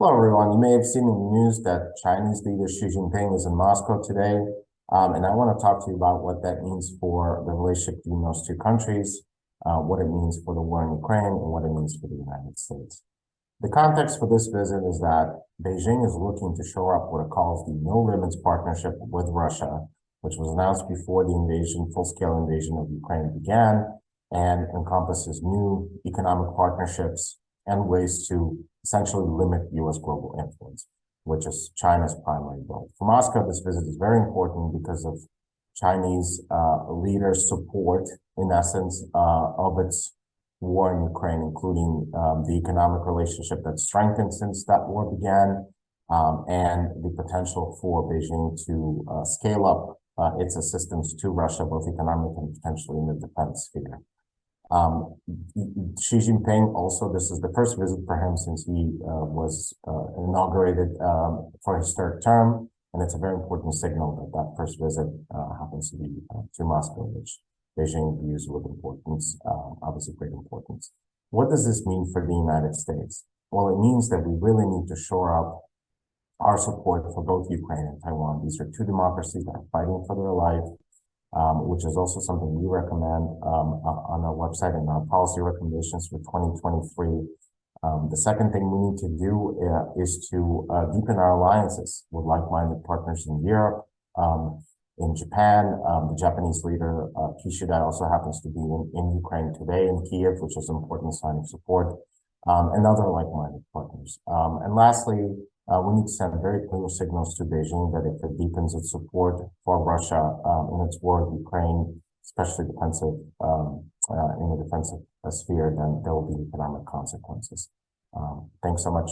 Hello, everyone. You may have seen in the news that Chinese leader Xi Jinping is in Moscow today. And I want to talk to you about what that means for the relationship between those two countries, what it means for the war in Ukraine, and what it means for the United States. The context for this visit is that Beijing is looking to shore up what it calls the no limits partnership with Russia, which was announced before the full-scale invasion of Ukraine began, and encompasses new economic partnerships and ways to essentially limit U.S. global influence, which is China's primary goal. For Moscow, this visit is very important because of Chinese leaders' support, in essence, of its war in Ukraine, including the economic relationship that's strengthened since that war began, and the potential for Beijing to scale up its assistance to Russia, both economic and potentially in the defense sphere. Xi Jinping also, this is the first visit for him since he was inaugurated for his third term, and it's a very important signal that that first visit happens to be to Moscow, which Beijing views with importance, obviously great importance. What does this mean for the United States? Well, it means that we really need to shore up our support for both Ukraine and Taiwan. These are two democracies that are fighting for their life, which is also something we recommend on our website and our policy recommendations for 2023. The second thing we need to do is to deepen our alliances with like-minded partners in Europe, in Japan. The Japanese leader, Kishida, also happens to be in Ukraine today, in Kiev, which is an important sign of support, and other like-minded partners. And lastly, we need to send very clear signals to Beijing that if it deepens its support for Russia in its war with Ukraine, especially defensive in the defensive sphere, then there will be economic consequences. Thanks so much.